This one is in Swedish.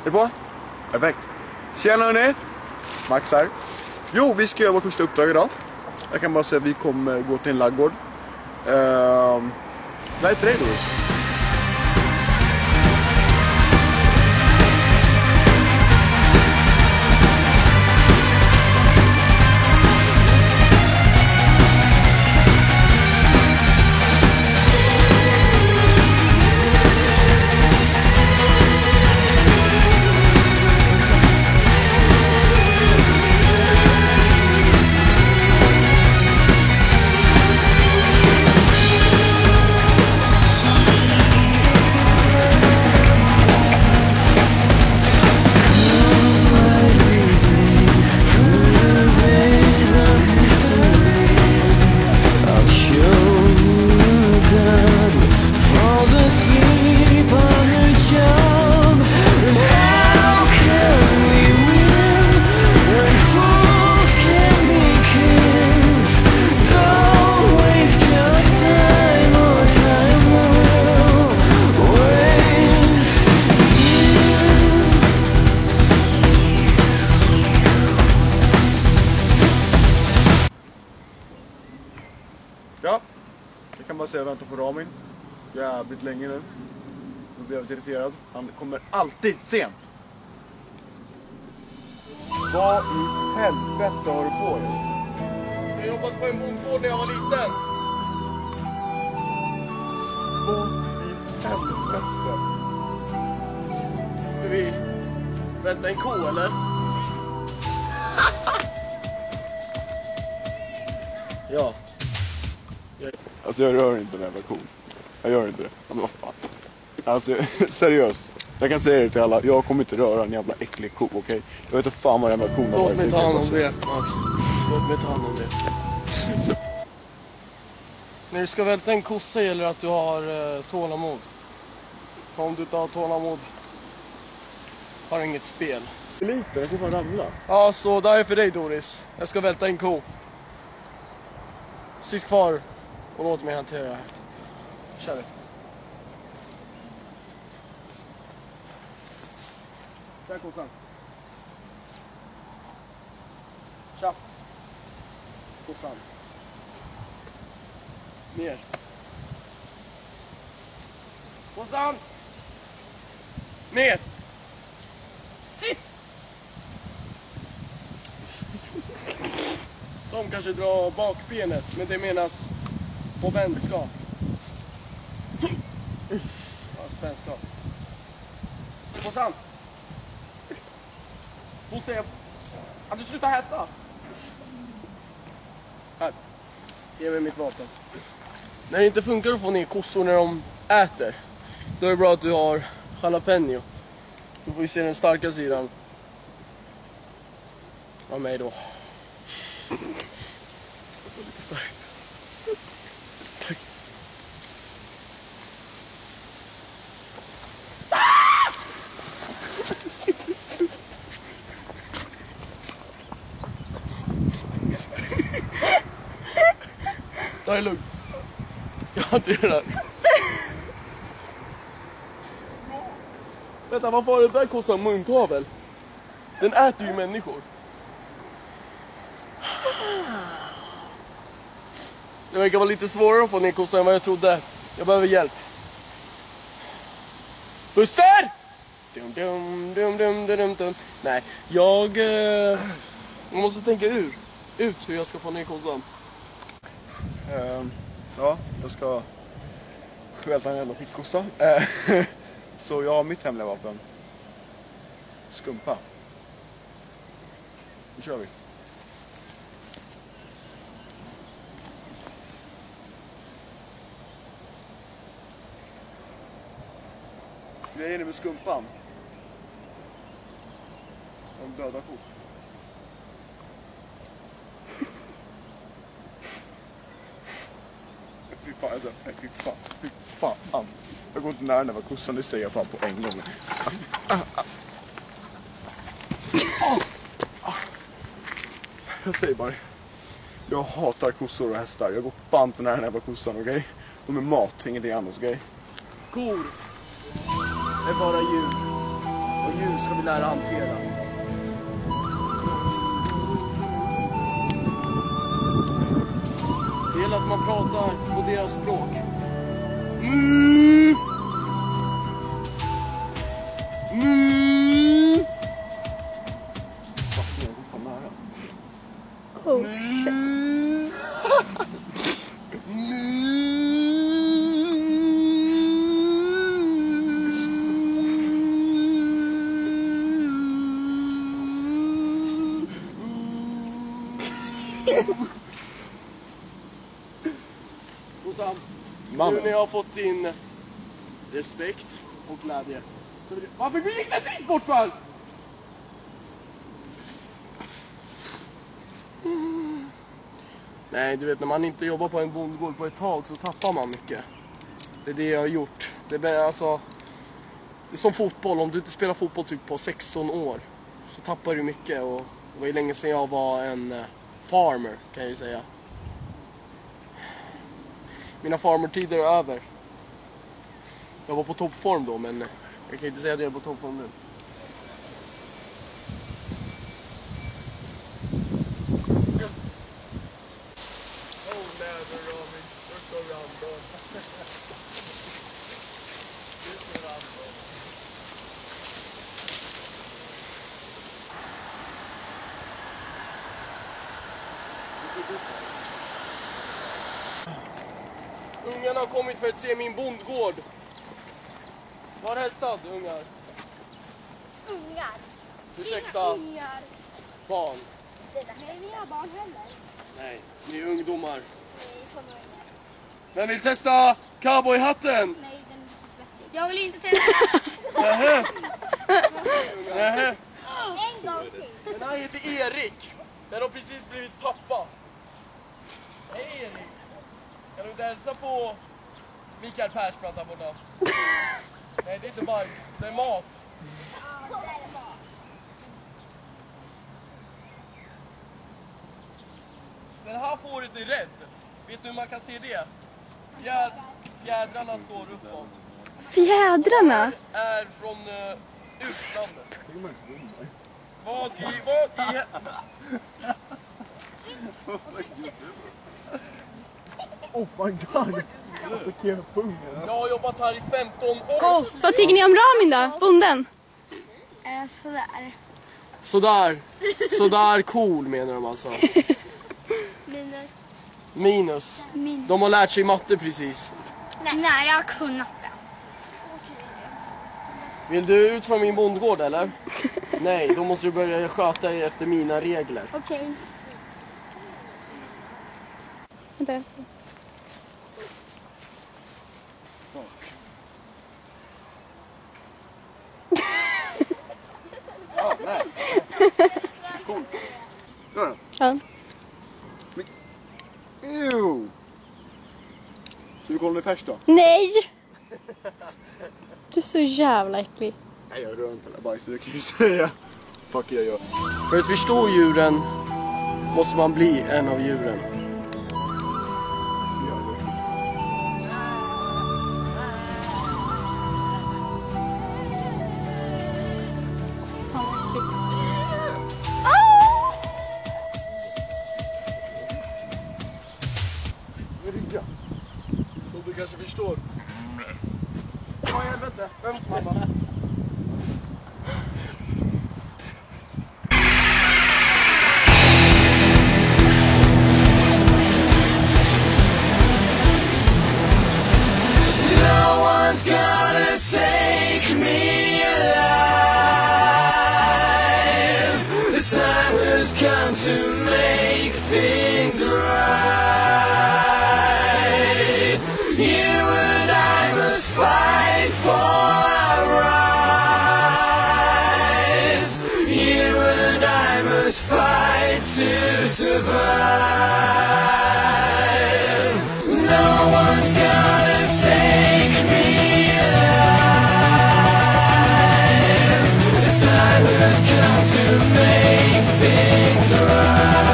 Är du på? Perfekt. Tjena hörni! Max här. Jo, vi ska göra vårt första uppdrag idag. Jag kan bara säga att vi kommer gå till en laggård. Vad är till dig, Doris? Ja, jag kan bara säga att jag väntar på Ramin jävligt länge nu. Nu blir jag irriterad. Han kommer alltid sent. Vad i helvete har du på dig? Jag jobbade på en bondgård när jag var liten. Vad i helvete? Ska vi vänta en ko eller? Ja. Alltså jag rör inte den här versionen. Jag gör inte det. Men vad fan. Alltså seriöst. Jag kan säga det till alla. Jag kommer inte röra en jävla äcklig ko, okej? Okay? Jag vet inte fan vad den här versionen har. Låt mig ta hand om det, Max. Låt mig ta hand om det. När du ska välta en kossa gäller att du har tålamod. För om du inte har tålamod har du inget spel. Lite, jag får fan ramla. Ja, så där är för dig, Doris. Jag ska välta en ko. Sitt kvar och låt mig hantera det här. Kör vi. Där kossan. Tja. Kossan. Ner. Kossan. Ner. Sitt. De kanske drar bakbenet, men det menas på vänskap. Ja, svenskap. Kossan. Bosse, kan du sluta äta? Här, ge mig mitt vapen. När det inte funkar att få ner kossor när de äter, då är det bra att du har jalapeno. Då får vi se den starka sidan av mig då. Lite starkt. Tack. Ta det lugnt. Jag hanterar det. Vänta, varför har den där kossan munkavel? Den äter ju människor. Det verkar vara lite svårare att få ner kossan än vad jag trodde. Jag behöver hjälp. Buster! Dum, dum, dum, dum, dum, dum. Nej, jag måste tänka ut hur jag ska få ner kossan. Ja, jag ska välta en jävla fickkossa. Så jag har mitt hemliga vapen. Skumpa. Nu kör vi. Grejen med skumpan. De dödar fort. Fy fan. Jag går inte nära den här kossan, det säger jag fan på en gång. Jag säger bara, jag hatar kossor och hästar. Jag går fan inte nära den här kossan, okej? Okay? De är mat, ingenting annat, okej? Okay? Kor är bara djur. Och djur nu ska vi lära hantera. Det gäller att man pratar på deras språk. Oh shit. Och Sam, Mannen. nu när jag har fått din respekt och glädje. Så varför gick det dit bort för? Nej, du vet när man inte jobbar på en bondgård på ett tag så tappar man mycket. Det är det jag har gjort. Det är som fotboll, om du inte spelar fotboll typ på 16 år så tappar du mycket. Och det var ju länge sedan jag var en farmer, kan jag ju säga. Mina farmertider är över. Jag var på toppform då, men jag kan inte säga att jag är på toppform nu. Ungarna har kommit för att se min bondgård. Var hälsad, ungar. Ungar. Ursäkta, Ungar. barn. Det där är inga barn heller. Nej, ni är ungdomar. Nej, sådana är inga. Vem vill testa cowboyhatten? Nej, den är lite svettig. Jag vill inte testa. Nähä. Nähä. En gång till. Den här heter Erik. Den har precis blivit pappa. Hej Erik. Kan du inte hälsa på Mikael Persbrandt där borta? Nej, det är inte bajs. Det är mat. Ja, det är bra. Den här fåret är rädd. Vet du hur man kan se det? Fjädrarna står uppåt. Fjädrarna? Är från utlandet. Vad i... Oh my god! Attackera pungen. Jag har jobbat här i 15 år. Vad tycker ni om Ramin då? Bonden? Sådär. Sådär cool menar de alltså. Minus. De har lärt sig matte precis. Nej, jag har kunnat det. Vill du ut från min bondgård eller? Nej, då måste du börja sköta dig efter mina regler. Okej. Vänta. Ja, nej. Cool. Gör den. Ja. Ew. Ska vi kolla om det är färskt då? Nej! Du är så jävla äcklig. Nej, jag rör inte det där bajset, det kan jag ju säga. Fuck jag gör. För att förstå djuren måste man bli en av djuren. Som du kanske förstår. Vad i helvete? Vems mamma? Gonna take me alive. The time has come to make things right. You and I must fight for our rights. You and I must fight to survive. No one's gonna take me. Time has come to make things right.